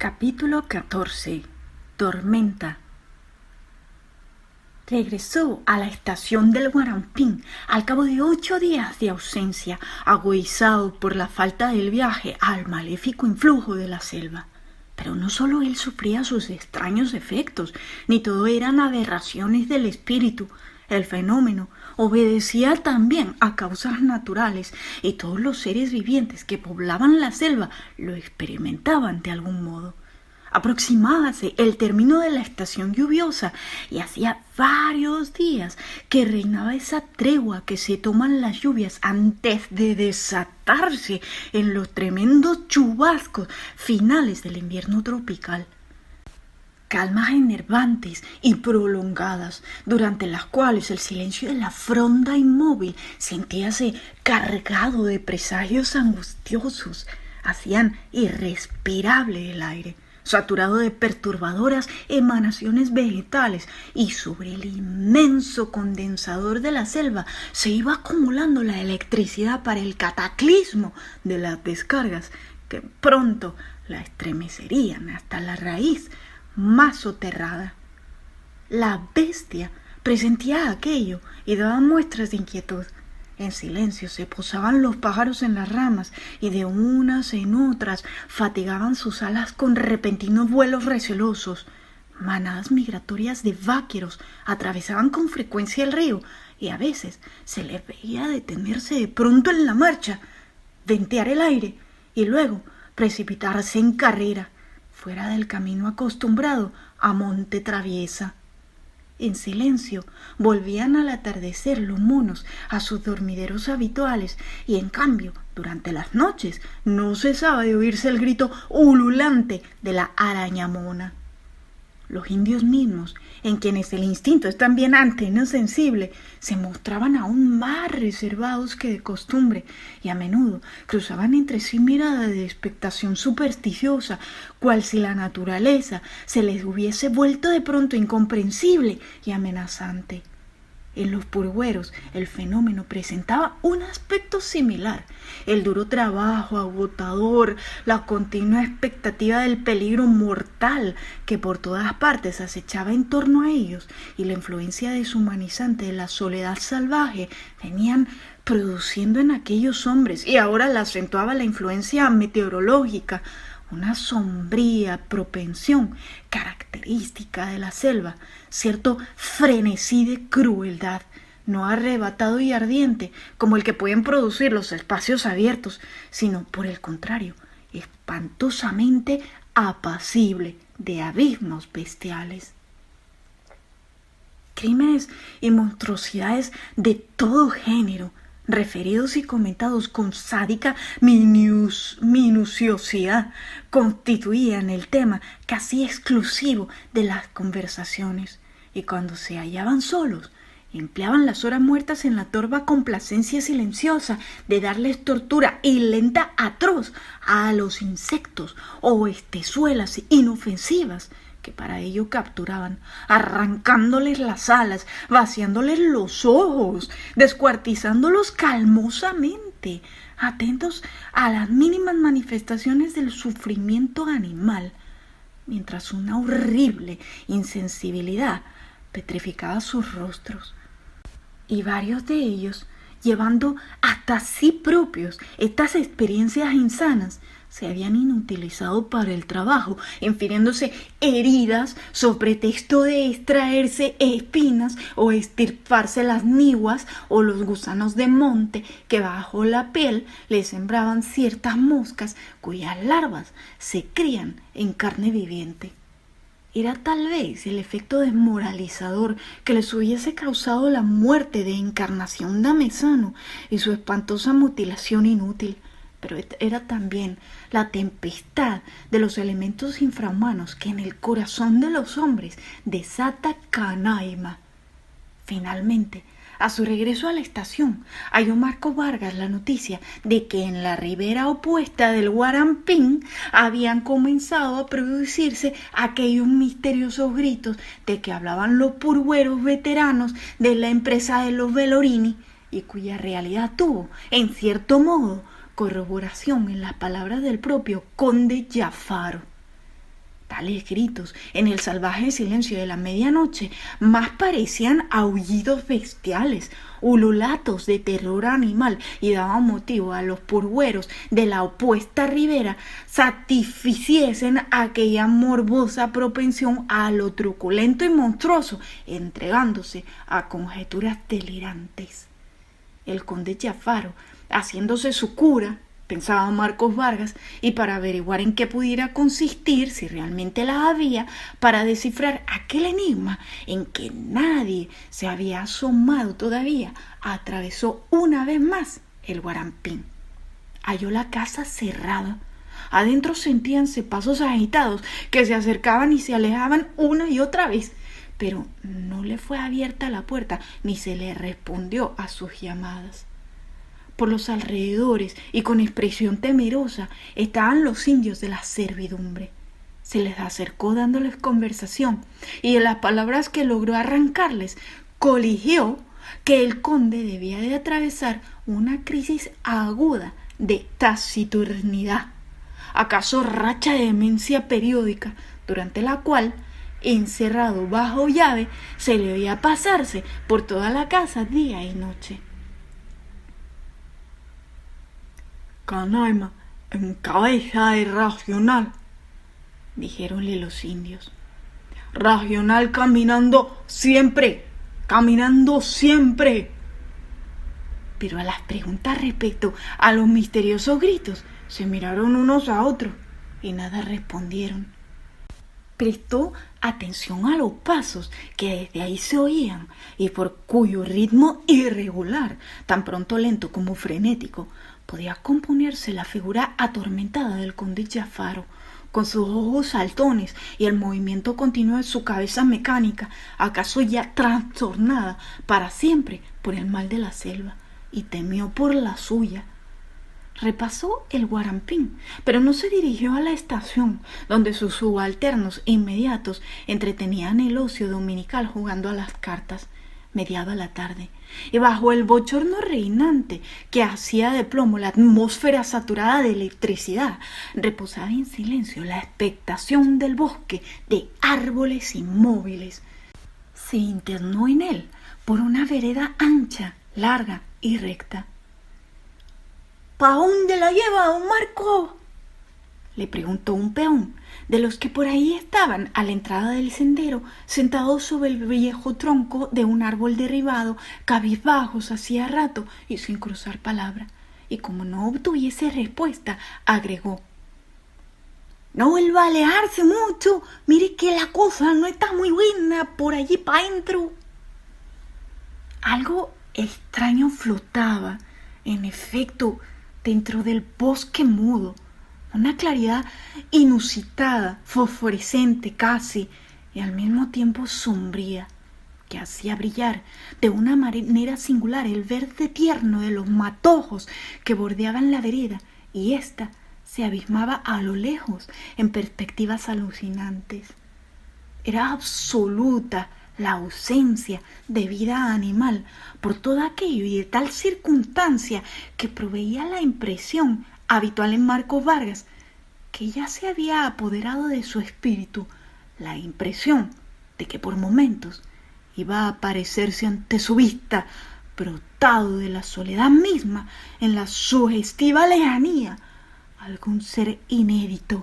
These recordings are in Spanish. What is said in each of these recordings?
Capítulo 14. Tormenta. Regresó a la estación del Guarampín al cabo de 8 días de ausencia, agoizado por la falta del viaje al maléfico influjo de la selva. Pero no solo él sufría sus extraños efectos, ni todo eran aberraciones del espíritu. El fenómeno obedecía también a causas naturales, y todos los seres vivientes que poblaban la selva lo experimentaban de algún modo. Aproximábase el término de la estación lluviosa y hacía varios días que reinaba esa tregua que se toman las lluvias antes de desatarse en los tremendos chubascos finales del invierno tropical. Calmas enervantes y prolongadas, durante las cuales el silencio de la fronda inmóvil sentíase cargado de presagios angustiosos, hacían irrespirable el aire, saturado de perturbadoras emanaciones vegetales, y sobre el inmenso condensador de la selva se iba acumulando la electricidad para el cataclismo de las descargas, que pronto la estremecerían hasta la raíz más soterrada. La bestia presentía aquello y daba muestras de inquietud. En silencio se posaban los pájaros en las ramas, y de unas en otras fatigaban sus alas con repentinos vuelos recelosos. Manadas migratorias de vaqueros atravesaban con frecuencia el río, y a veces se les veía detenerse de pronto en la marcha, ventear el aire y luego precipitarse en carrera, fuera del camino acostumbrado a monte traviesa. En silencio volvían al atardecer los monos a sus dormideros habituales, y en cambio durante las noches no cesaba de oírse el grito ululante de la arañamona. Los indios mismos, en quienes el instinto es también antena sensible, se mostraban aún más reservados que de costumbre, y a menudo cruzaban entre sí miradas de expectación supersticiosa, cual si la naturaleza se les hubiese vuelto de pronto incomprensible y amenazante. En los purgueros el fenómeno presentaba un aspecto similar. El duro trabajo agotador, la continua expectativa del peligro mortal que por todas partes acechaba en torno a ellos, y la influencia deshumanizante de la soledad salvaje venían produciendo en aquellos hombres, y ahora la acentuaba la influencia meteorológica, una sombría propensión característica de la selva, cierto frenesí de crueldad, no arrebatado y ardiente como el que pueden producir los espacios abiertos, sino por el contrario, espantosamente apacible, de abismos bestiales. Crímenes y monstruosidades de todo género, referidos y comentados con sádica minuciosidad, constituían el tema casi exclusivo de las conversaciones, y cuando se hallaban solos, empleaban las horas muertas en la torva complacencia silenciosa de darles tortura y lenta atroz a los insectos o estezuelas inofensivas que para ello capturaban, arrancándoles las alas, vaciándoles los ojos, descuartizándolos calmosamente, atentos a las mínimas manifestaciones del sufrimiento animal, mientras una horrible insensibilidad petrificaba sus rostros. Y varios de ellos, llevando hasta sí propios estas experiencias insanas, se habían inutilizado para el trabajo, infiriéndose heridas sobre pretexto de extraerse espinas o extirparse las niguas o los gusanos de monte que bajo la piel les sembraban ciertas moscas cuyas larvas se crían en carne viviente. Era tal vez el efecto desmoralizador que les hubiese causado la muerte de Encarnación Damezano y su espantosa mutilación inútil, pero era también la tempestad de los elementos infrahumanos que en el corazón de los hombres desata Canaima. Finalmente, a su regreso a la estación, halló Marco Vargas la noticia de que en la ribera opuesta del Guarampín habían comenzado a producirse aquellos misteriosos gritos de que hablaban los purgueros veteranos de la empresa de los Velorini, y cuya realidad tuvo, en cierto modo, corroboración en las palabras del propio conde Jafaro. Tales gritos, en el salvaje silencio de la medianoche, más parecían aullidos bestiales, ululatos de terror animal, y daban motivo a los purgueros de la opuesta ribera satisficiesen aquella morbosa propensión a lo truculento y monstruoso, entregándose a conjeturas delirantes. El conde Giafaro, haciéndose su cura, pensaba Marcos Vargas, y para averiguar en qué pudiera consistir, si realmente la había, para descifrar aquel enigma en que nadie se había asomado todavía, atravesó una vez más el Guarampín. Halló la casa cerrada. Adentro sentíanse pasos agitados que se acercaban y se alejaban una y otra vez, pero no le fue abierta la puerta ni se le respondió a sus llamadas. Por los alrededores y con expresión temerosa estaban los indios de la servidumbre. Se les acercó dándoles conversación y de las palabras que logró arrancarles coligió que el conde debía de atravesar una crisis aguda de taciturnidad, acaso racha de demencia periódica, durante la cual, encerrado bajo llave, se le oía pasarse por toda la casa día y noche. Canaima en cabeza de Regional, dijéronle los indios. Regional caminando siempre. Pero a las preguntas respecto a los misteriosos gritos, se miraron unos a otros y nada respondieron. Prestó atención a los pasos que desde ahí se oían y por cuyo ritmo irregular, tan pronto lento como frenético, podía componerse la figura atormentada del conde Giafaro, con sus ojos saltones y el movimiento continuo de su cabeza mecánica, acaso ya trastornada para siempre por el mal de la selva, y temió por la suya. Repasó el Guarampín, pero no se dirigió a la estación, donde sus subalternos inmediatos entretenían el ocio dominical jugando a las cartas. Mediaba la tarde, y bajo el bochorno reinante que hacía de plomo la atmósfera saturada de electricidad, reposaba en silencio la expectación del bosque de árboles inmóviles. Se internó en él por una vereda ancha, larga y recta. ¿Pa dónde la lleva, don Marco?, le preguntó un peón de los que por ahí estaban a la entrada del sendero, sentados sobre el viejo tronco de un árbol derribado, cabizbajos hacía rato y sin cruzar palabra, y como no obtuviese respuesta, agregó: no vuelva a alejarse mucho, mire que la cosa no está muy buena por allí para adentro. Algo extraño flotaba, en efecto, dentro del bosque mudo. Una claridad inusitada, fosforescente casi, y al mismo tiempo sombría, que hacía brillar de una manera singular el verde tierno de los matojos que bordeaban la vereda, y ésta se abismaba a lo lejos en perspectivas alucinantes. Era absoluta la ausencia de vida animal por todo aquello y de tal circunstancia que proveía la impresión habitual en Marcos Vargas, que ya se había apoderado de su espíritu, la impresión de que por momentos iba a aparecerse ante su vista, brotado de la soledad misma, en la sugestiva lejanía, algún ser inédito,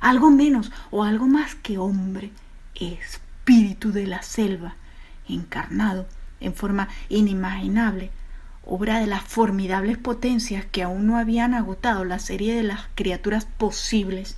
algo menos o algo más que hombre, espíritu de la selva, encarnado en forma inimaginable, obra de las formidables potencias que aún no habían agotado la serie de las criaturas posibles.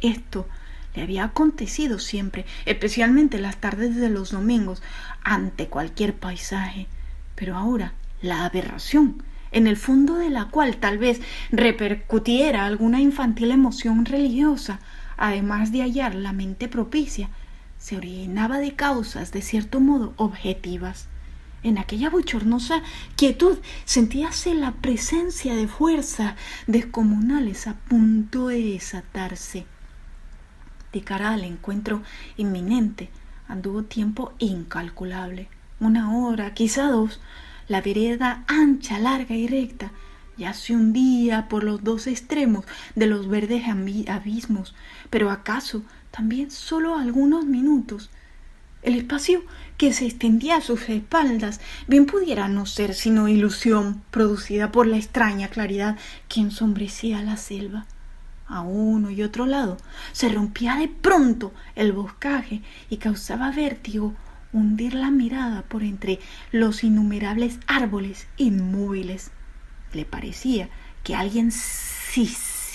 Esto le había acontecido siempre, especialmente las tardes de los domingos, ante cualquier paisaje, pero ahora la aberración, en el fondo de la cual tal vez repercutiera alguna infantil emoción religiosa, además de hallar la mente propicia, se originaba de causas de cierto modo objetivas. En aquella bochornosa quietud sentíase la presencia de fuerzas descomunales a punto de desatarse. De cara al encuentro inminente anduvo tiempo incalculable, 1 hora, quizá 2, la vereda ancha, larga y recta, Ya se hundía por los dos extremos de los verdes abismos, pero acaso también solo algunos minutos. El espacio que se extendía a sus espaldas bien pudiera no ser sino ilusión producida por la extraña claridad que ensombrecía la selva. A uno y otro lado se rompía de pronto el boscaje y causaba vértigo hundir la mirada por entre los innumerables árboles inmóviles. Le parecía que alguien siseaba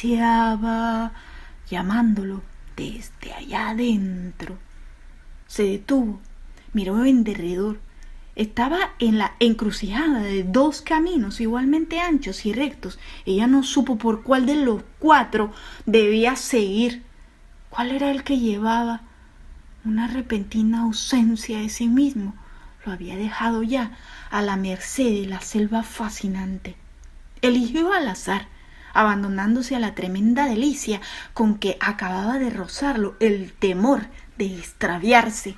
llamándolo desde allá adentro. Se detuvo, miró en derredor. Estaba en la encrucijada de dos caminos igualmente anchos y rectos. Ella no supo por cuál de los cuatro debía seguir. ¿Cuál era el que llevaba? Una repentina ausencia de sí mismo lo había dejado ya a la merced de la selva fascinante. Eligió al azar, abandonándose a la tremenda delicia con que acababa de rozarlo el temor de extraviarse.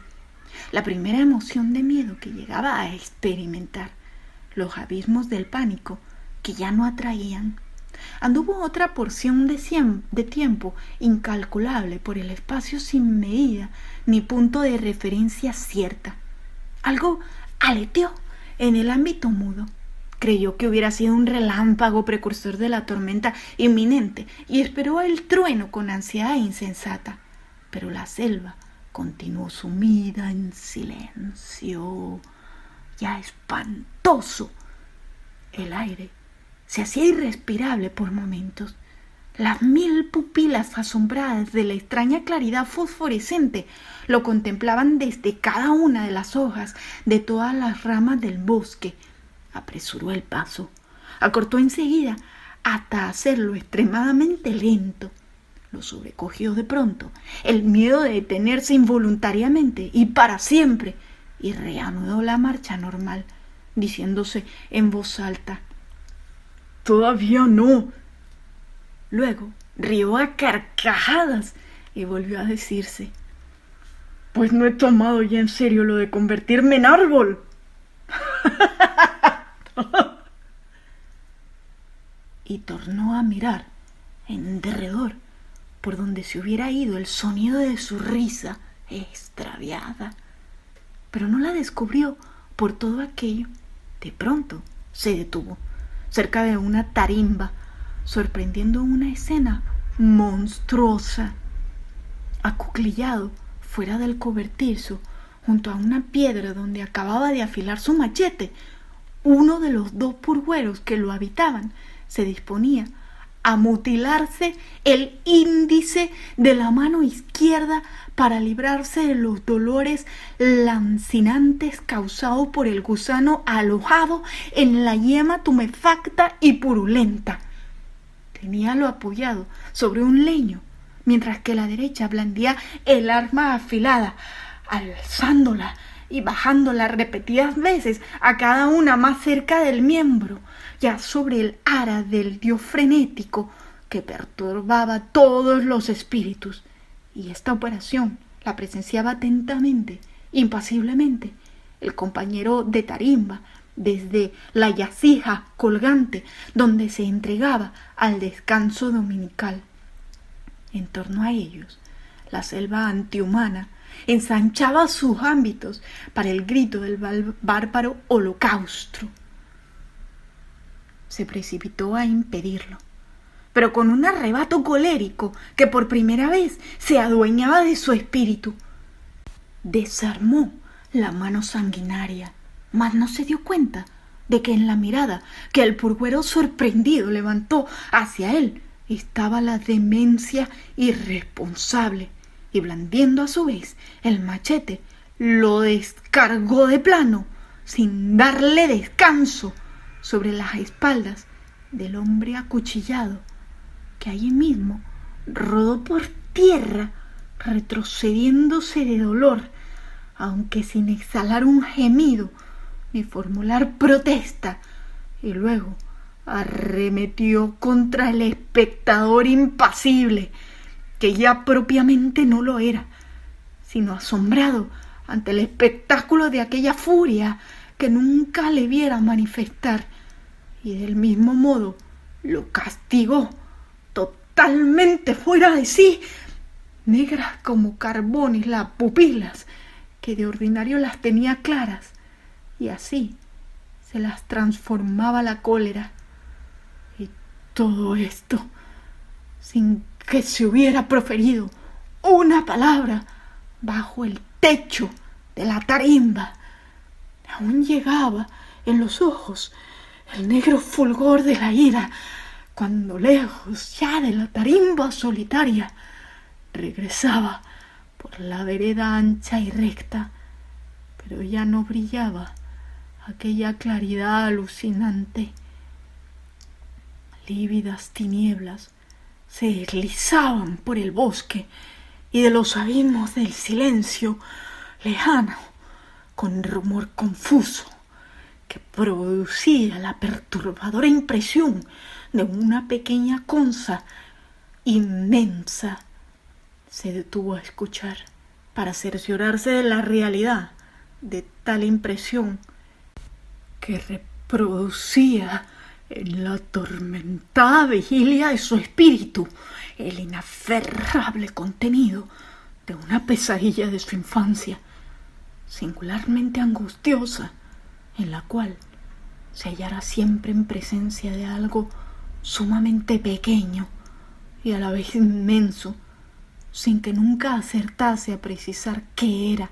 La primera emoción de miedo que llegaba a experimentar, los abismos del pánico que ya no atraían. Anduvo otra porción de tiempo incalculable por el espacio sin medida ni punto de referencia cierta. Algo aleteó en el ámbito mudo. Creyó que hubiera sido un relámpago precursor de la tormenta inminente y esperó el trueno con ansiedad insensata. Pero la selva continuó sumida en silencio, ya espantoso. El aire se hacía irrespirable por momentos. Las 1000 pupilas asombradas de la extraña claridad fosforescente lo contemplaban desde cada una de las hojas de todas las ramas del bosque. Apresuró el paso, acortó enseguida hasta hacerlo extremadamente lento. Lo sobrecogió de pronto el miedo de detenerse involuntariamente y para siempre, y reanudó la marcha normal, diciéndose en voz alta: «Todavía no». Luego rió a carcajadas y volvió a decirse: «Pues no he tomado ya en serio lo de convertirme en árbol». Y tornó a mirar en derredor por donde se hubiera ido el sonido de su risa extraviada, pero no la descubrió por todo aquello. De pronto se detuvo cerca de una tarimba, sorprendiendo una escena monstruosa. Acuclillado fuera del cobertizo, junto a una piedra donde acababa de afilar su machete, uno de los dos purgueros que lo habitaban se disponía a mutilarse el índice de la mano izquierda para librarse de los dolores lancinantes causados por el gusano alojado en la yema tumefacta y purulenta. Teníalo apoyado sobre un leño, mientras que la derecha blandía el arma afilada, alzándola y bajándola repetidas veces, a cada una más cerca del miembro, ya sobre el ara del dios frenético que perturbaba todos los espíritus. Y esta operación la presenciaba atentamente, impasiblemente, el compañero de tarimba, desde la yacija colgante donde se entregaba al descanso dominical. En torno a ellos, la selva antihumana ensanchaba sus ámbitos para el grito del bárbaro holocausto. Se precipitó a impedirlo, pero con un arrebato colérico que por primera vez se adueñaba de su espíritu. Desarmó la mano sanguinaria, mas no se dio cuenta de que en la mirada que el purguero sorprendido levantó hacia él estaba la demencia irresponsable, y blandiendo a su vez el machete, lo descargó de plano, sin darle descanso, sobre las espaldas del hombre acuchillado, que allí mismo rodó por tierra, retrocediéndose de dolor, aunque sin exhalar un gemido ni formular protesta, y luego arremetió contra el espectador impasible, que ya propiamente no lo era, sino asombrado ante el espectáculo de aquella furia que nunca le viera manifestar, y del mismo modo lo castigó, totalmente fuera de sí, negras como carbones las pupilas, que de ordinario las tenía claras, y así se las transformaba la cólera. Y todo esto sin que se hubiera proferido una palabra bajo el techo de la tarimba. Aún llegaba en los ojos el negro fulgor de la ira, cuando lejos ya de la tarimba solitaria regresaba por la vereda ancha y recta, pero ya no brillaba aquella claridad alucinante. Lívidas tinieblas se deslizaban por el bosque y de los abismos del silencio lejano, con rumor confuso que producía la perturbadora impresión de una pequeña concha inmensa, se detuvo a escuchar para cerciorarse de la realidad de tal impresión que reproducía en la atormentada vigilia de su espíritu el inaferrable contenido de una pesadilla de su infancia, singularmente angustiosa, en la cual se hallara siempre en presencia de algo sumamente pequeño y a la vez inmenso, sin que nunca acertase a precisar qué era.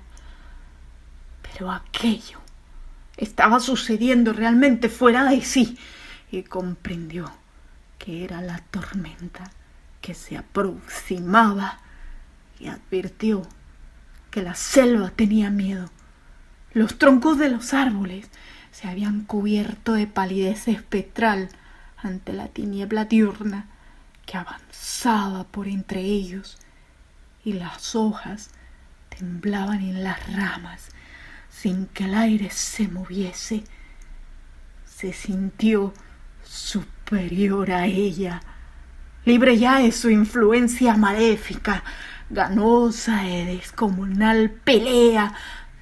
Pero aquello estaba sucediendo realmente fuera de sí, y comprendió que era la tormenta que se aproximaba, y advirtió que la selva tenía miedo. Los troncos de los árboles se habían cubierto de palidez espectral ante la tiniebla diurna que avanzaba por entre ellos, y las hojas temblaban en las ramas sin que el aire se moviese. Se sintió superior a ella, libre ya de su influencia maléfica, ganosa de descomunal pelea,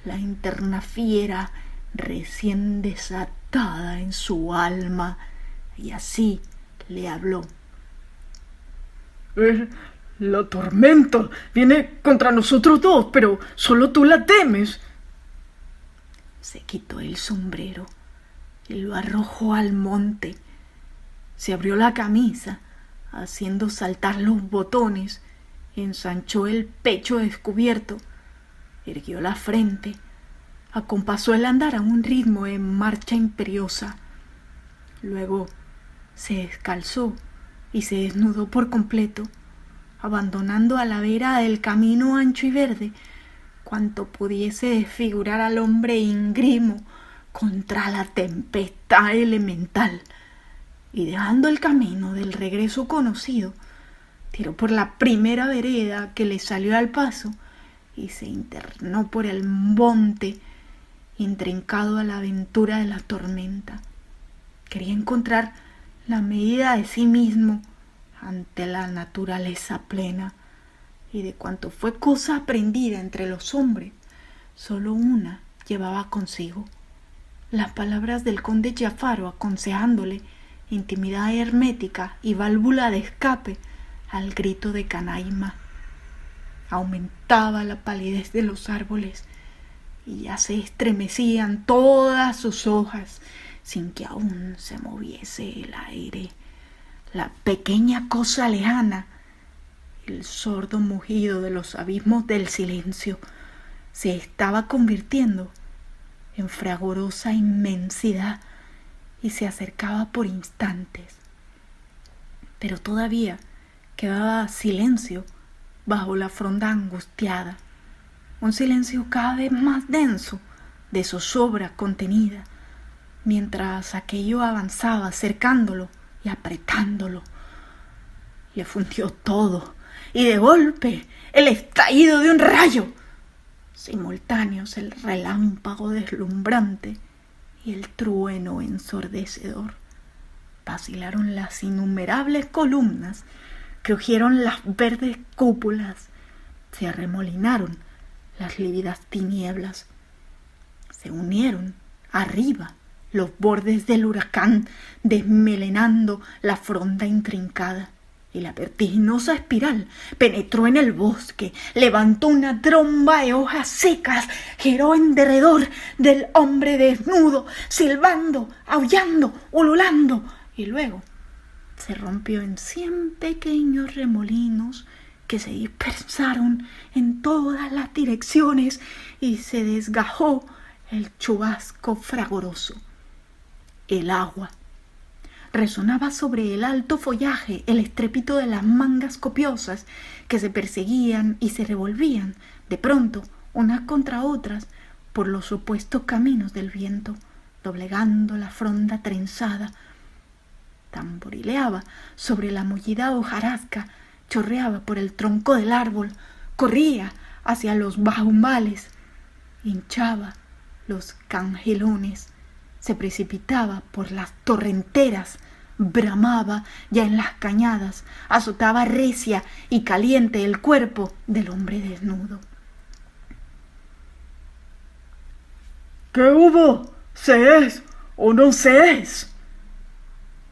la interna fiera recién desatada en su alma, y así le habló. La tormenta viene contra nosotros dos, pero solo tú la temes. Se quitó el sombrero y lo arrojó al monte. Se abrió la camisa, haciendo saltar los botones, ensanchó el pecho descubierto, erguió la frente, acompasó el andar a un ritmo de marcha imperiosa. Luego se descalzó y se desnudó por completo, abandonando a la vera del camino ancho y verde cuanto pudiese desfigurar al hombre íngrimo contra la tempestad elemental, y dejando el camino del regreso conocido, tiró por la primera vereda que le salió al paso y se internó por el monte, intrincado a la aventura de la tormenta. Quería encontrar la medida de sí mismo ante la naturaleza plena, y de cuanto fue cosa aprendida entre los hombres, solo una llevaba consigo: las palabras del conde Giafaro aconsejándole intimidad hermética y válvula de escape al grito de Canaima. Aumentaba la palidez de los árboles y ya se estremecían todas sus hojas sin que aún se moviese el aire. La pequeña cosa lejana, el sordo mugido de los abismos del silencio, se estaba convirtiendo en fragorosa inmensidad y se acercaba por instantes. Pero todavía quedaba silencio bajo la fronda angustiada, un silencio cada vez más denso, de zozobra contenida, mientras aquello avanzaba cercándolo y apretándolo. Le fundió todo, y de golpe el estallido de un rayo, simultáneos el relámpago deslumbrante y el trueno ensordecedor. Vacilaron las innumerables columnas, crujieron las verdes cúpulas, se arremolinaron las lívidas tinieblas, se unieron arriba los bordes del huracán desmelenando la fronda intrincada. Y la vertiginosa espiral penetró en el bosque, levantó una tromba de hojas secas, giró en derredor del hombre desnudo, silbando, aullando, ululando, y luego se rompió en 100 pequeños remolinos que se dispersaron en todas las direcciones y se desgajó el chubasco fragoroso. El agua. Resonaba sobre el alto follaje el estrépito de las mangas copiosas que se perseguían y se revolvían de pronto unas contra otras por los opuestos caminos del viento, doblegando la fronda trenzada. Tamborileaba sobre la mullida hojarasca, chorreaba por el tronco del árbol, corría hacia los bajumbales, hinchaba los cangelones, se precipitaba por las torrenteras, bramaba ya en las cañadas, azotaba recia y caliente el cuerpo del hombre desnudo. ¿Qué hubo? ¿Se es o no se es?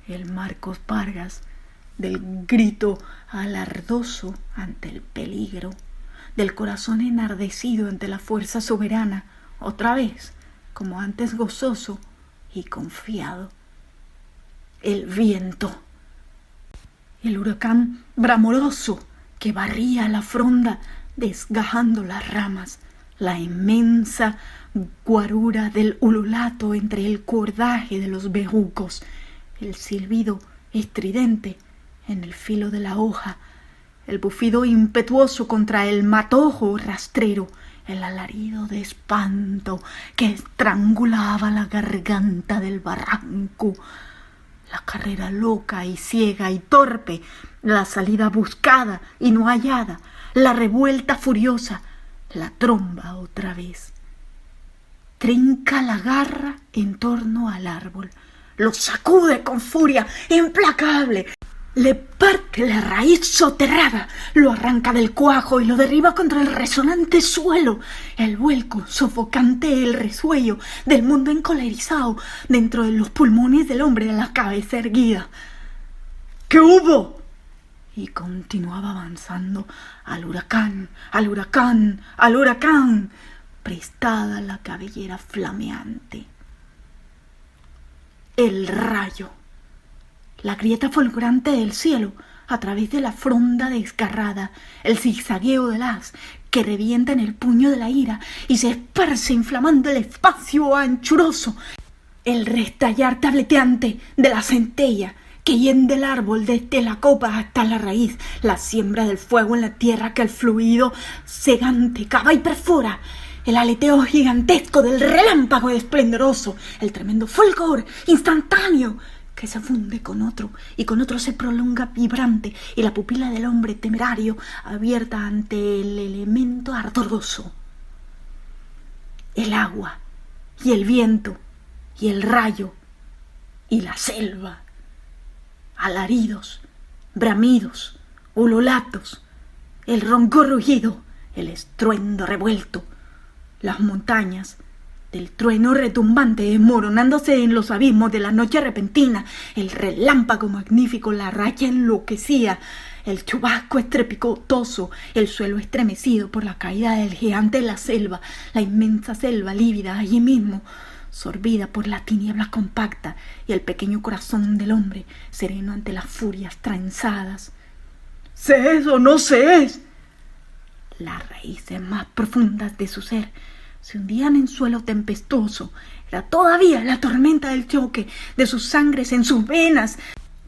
El Marcos Vargas, del grito alardoso ante el peligro, del corazón enardecido ante la fuerza soberana, otra vez, como antes gozoso y confiado. El viento, el huracán bramoroso que barría la fronda desgajando las ramas, la inmensa guarura del ululato entre el cordaje de los bejucos, el silbido estridente en el filo de la hoja, el bufido impetuoso contra el matojo rastrero, el alarido de espanto que estrangulaba la garganta del barranco, la carrera loca y ciega y torpe, la salida buscada y no hallada, la revuelta furiosa, la tromba otra vez. Trinca la garra en torno al árbol, lo sacude con furia implacable, le parte la raíz soterrada, lo arranca del cuajo y lo derriba contra el resonante suelo, el vuelco sofocante, el resuello del mundo encolerizado dentro de los pulmones del hombre de la cabeza erguida. ¿Qué hubo? Y continuaba avanzando al huracán, al huracán, al huracán, prestada la cabellera flameante. El rayo. La grieta fulgurante del cielo, a través de la fronda desgarrada, el zigzagueo del haz que revienta en el puño de la ira y se esparce inflamando el espacio anchuroso, el restallar tableteante de la centella que hiende el árbol desde la copa hasta la raíz, la siembra del fuego en la tierra que el fluido cegante cava y perfora, el aleteo gigantesco del relámpago esplendoroso, el tremendo fulgor instantáneo que se funde con otro y con otro se prolonga vibrante y la pupila del hombre temerario abierta ante el elemento ardoroso. El agua y el viento y el rayo y la selva, alaridos, bramidos, ululatos, el ronco rugido, el estruendo revuelto, las montañas del trueno retumbante desmoronándose en los abismos de la noche repentina, el relámpago magnífico, la raya enloquecía, el chubasco estrepitoso, el suelo estremecido por la caída del gigante de la selva, la inmensa selva lívida allí mismo, sorbida por la tiniebla compacta, y el pequeño corazón del hombre sereno ante las furias trenzadas. ¿Se es o no se es? Las raíces más profundas de su ser se hundían en suelo tempestuoso. Era todavía la tormenta del choque de sus sangres en sus venas.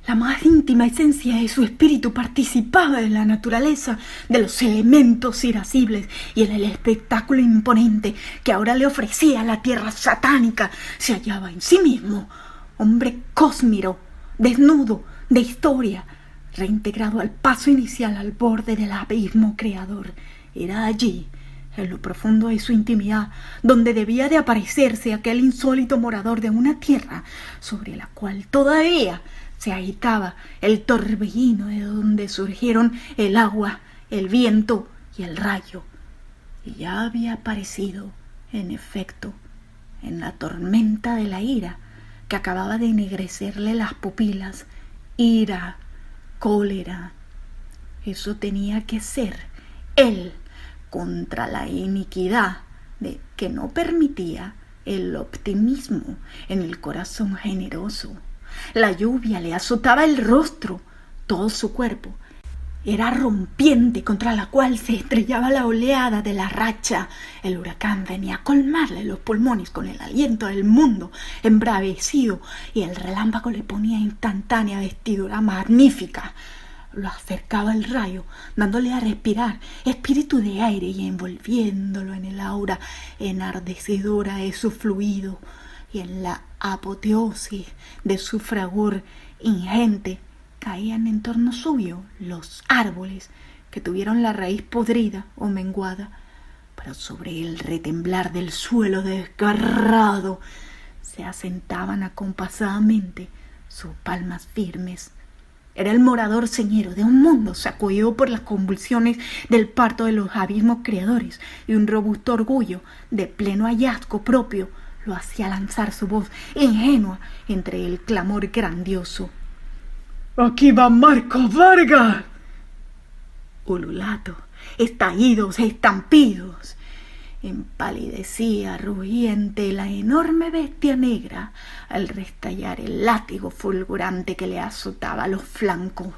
La más íntima esencia de su espíritu participaba de la naturaleza, de los elementos irascibles, y en el espectáculo imponente que ahora le ofrecía la tierra satánica se hallaba en sí mismo, hombre cósmiro, desnudo, de historia, reintegrado al paso inicial al borde del abismo creador. Era allí, en lo profundo de su intimidad, donde debía de aparecerse aquel insólito morador de una tierra sobre la cual todavía se agitaba el torbellino de donde surgieron el agua, el viento y el rayo. Y ya había aparecido, en efecto, en la tormenta de la ira, que acababa de ennegrecerle las pupilas, ira, cólera. Eso tenía que ser él contra la iniquidad de que no permitía el optimismo en el corazón generoso. La lluvia le azotaba el rostro, todo su cuerpo era rompiente contra la cual se estrellaba la oleada de la racha. El huracán venía a colmarle los pulmones con el aliento del mundo embravecido, y el relámpago le ponía instantánea vestidura magnífica. Lo acercaba el rayo, dándole a respirar espíritu de aire y envolviéndolo en el aura enardecedora de su fluido, y en la apoteosis de su fragor ingente caían en torno suyo los árboles que tuvieron la raíz podrida o menguada, pero sobre el retemblar del suelo desgarrado se asentaban acompasadamente sus palmas firmes. Era el morador señero de un mundo sacudido por las convulsiones del parto de los abismos creadores, y un robusto orgullo de pleno hallazgo propio lo hacía lanzar su voz ingenua entre el clamor grandioso. ¡Aquí va Marcos Vargas! Ululatos, estallidos, estampidos. Empalidecía rugiente la enorme bestia negra al restallar el látigo fulgurante que le azotaba los flancos.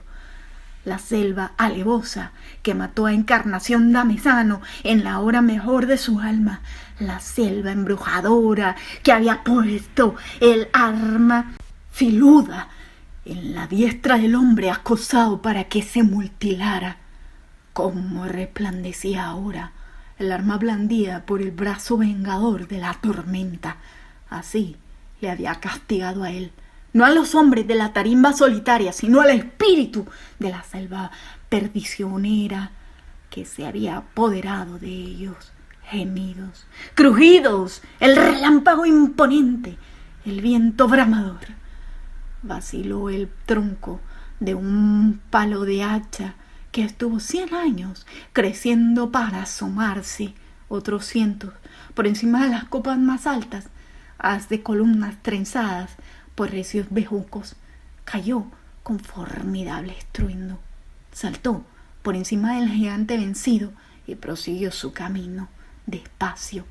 La selva alevosa que mató a Encarnación Damezano en la hora mejor de su alma, la selva embrujadora que había puesto el arma filuda en la diestra del hombre acosado para que se mutilara. Cómo resplandecía ahora el arma blandida por el brazo vengador de la tormenta. Así le había castigado a él, no a los hombres de la tarimba solitaria, sino al espíritu de la selva perdicionera que se había apoderado de ellos. Gemidos, crujidos, el relámpago imponente, el viento bramador. Vaciló el tronco de un palo de hacha que estuvo 100 años creciendo para asomarse, otros cientos, por encima de las copas más altas, haz de columnas trenzadas por recios bejucos. Cayó con formidable estruendo, saltó por encima del gigante vencido y prosiguió su camino despacio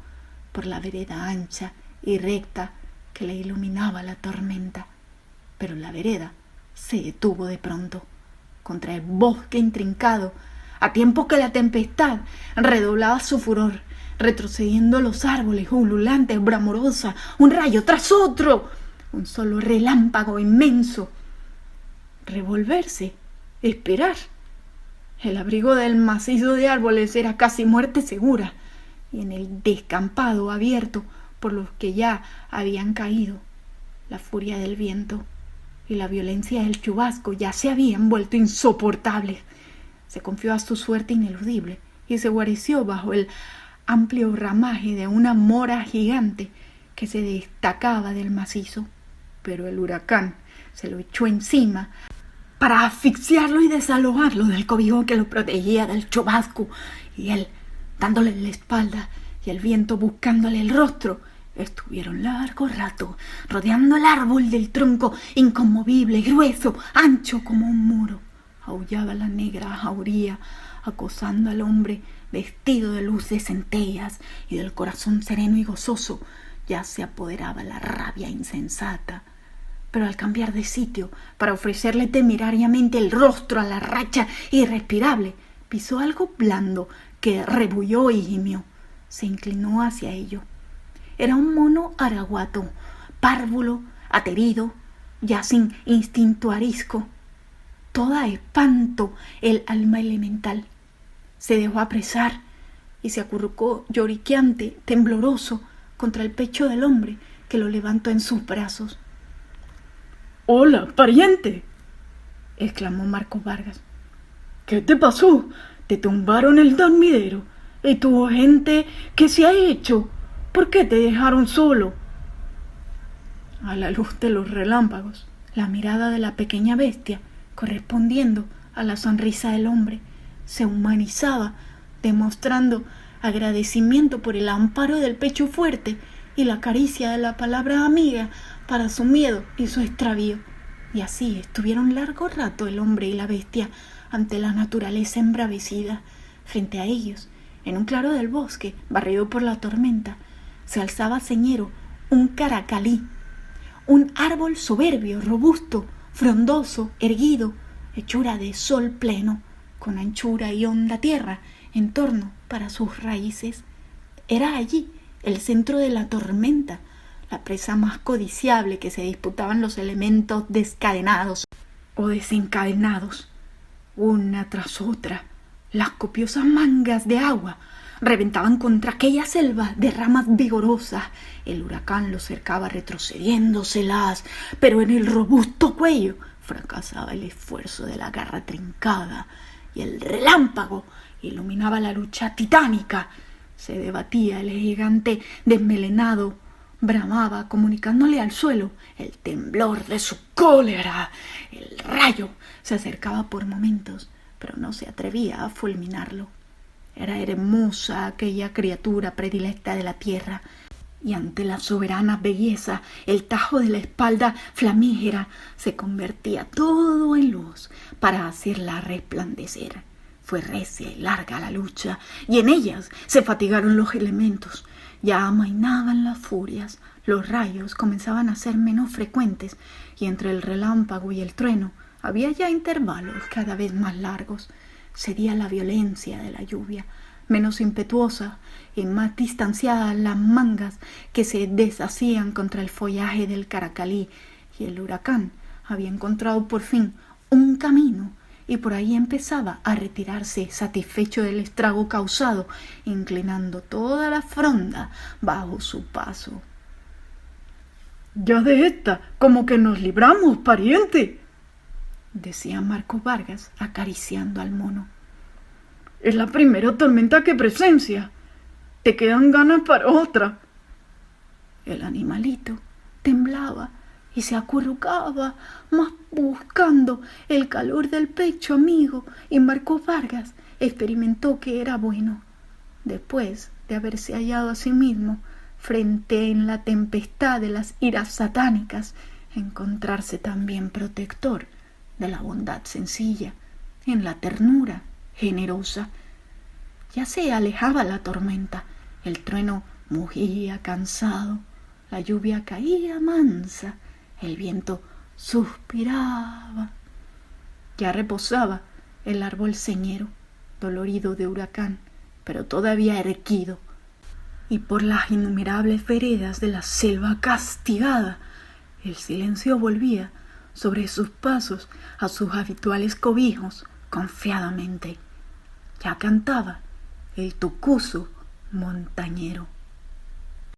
por la vereda ancha y recta que le iluminaba la tormenta. Pero la vereda se detuvo de pronto contra el bosque intrincado, a tiempo que la tempestad redoblaba su furor, retrocediendo los árboles ululantes, bramorosa, un rayo tras otro, un solo relámpago inmenso. Revolverse, esperar. El abrigo del macizo de árboles era casi muerte segura, y en el descampado abierto por los que ya habían caído, la furia del viento y la violencia del chubasco ya se habían vuelto insoportables. Se confió a su suerte ineludible y se guareció bajo el amplio ramaje de una mora gigante que se destacaba del macizo. Pero el huracán se lo echó encima para asfixiarlo y desalojarlo del cobijo que lo protegía del chubasco, y él, dándole la espalda y el viento buscándole el rostro, estuvieron largo rato rodeando el árbol del tronco inconmovible, grueso, ancho como un muro. Aullaba la negra jauría, acosando al hombre vestido de luz de centellas, y del corazón sereno y gozoso ya se apoderaba la rabia insensata. Pero al cambiar de sitio para ofrecerle temerariamente el rostro a la racha irrespirable, pisó algo blando que rebulló y gimió. Se inclinó hacia ello. Era un mono araguato, párvulo, aterido, ya sin instinto arisco. Toda espanto el alma elemental. Se dejó apresar y se acurrucó lloriqueante, tembloroso, contra el pecho del hombre que lo levantó en sus brazos. ¡Hola, pariente!, exclamó Marcos Vargas. ¿Qué te pasó? ¿Te tumbaron el dormidero? ¿Y tu gente qué se ha hecho? ¿Por qué te dejaron solo? A la luz de los relámpagos, la mirada de la pequeña bestia, correspondiendo a la sonrisa del hombre, se humanizaba, demostrando agradecimiento por el amparo del pecho fuerte y la caricia de la palabra amiga para su miedo y su extravío. Y así estuvieron largo rato el hombre y la bestia ante la naturaleza embravecida. Frente a ellos, en un claro del bosque, barrido por la tormenta, se alzaba señero un caracalí, un árbol soberbio, robusto, frondoso, erguido, hechura de sol pleno, con anchura y honda tierra en torno para sus raíces. Era allí el centro de la tormenta, la presa más codiciable que se disputaban los elementos descadenados o desencadenados. Una tras otra, las copiosas mangas de agua reventaban contra aquella selva de ramas vigorosas. El huracán los cercaba retrocediéndoselas, pero en el robusto cuello fracasaba el esfuerzo de la garra trincada, y el relámpago iluminaba la lucha titánica. Se debatía el gigante desmelenado, bramaba comunicándole al suelo el temblor de su cólera. El rayo se acercaba por momentos, pero no se atrevía a fulminarlo. Era hermosa aquella criatura predilecta de la tierra, y ante la soberana belleza el tajo de la espalda flamígera se convertía todo en luz para hacerla resplandecer. Fue recia y larga la lucha, y en ellas se fatigaron los elementos. Ya amainaban las furias, los rayos comenzaban a ser menos frecuentes, y entre el relámpago y el trueno había ya intervalos cada vez más largos. Cedía la violencia de la lluvia, menos impetuosa y más distanciadas las mangas que se deshacían contra el follaje del caracalí, y el huracán había encontrado por fin un camino, y por ahí empezaba a retirarse satisfecho del estrago causado, inclinando toda la fronda bajo su paso. «Ya de esta, como que nos libramos, pariente», decía Marcos Vargas acariciando al mono. «Es la primera tormenta que presencia. Te quedan ganas para otra». El animalito temblaba y se acurrucaba, más buscando el calor del pecho amigo, y Marcos Vargas experimentó que era bueno, después de haberse hallado a sí mismo frente en la tempestad de las iras satánicas, encontrarse también protector de la bondad sencilla, en la ternura generosa. Ya se alejaba la tormenta, el trueno mugía cansado, la lluvia caía mansa, el viento suspiraba. Ya reposaba el árbol señero, dolorido de huracán, pero todavía erguido, y por las innumerables veredas de la selva castigada, el silencio volvía sobre sus pasos a sus habituales cobijos confiadamente. Ya cantaba el tucuzo montañero.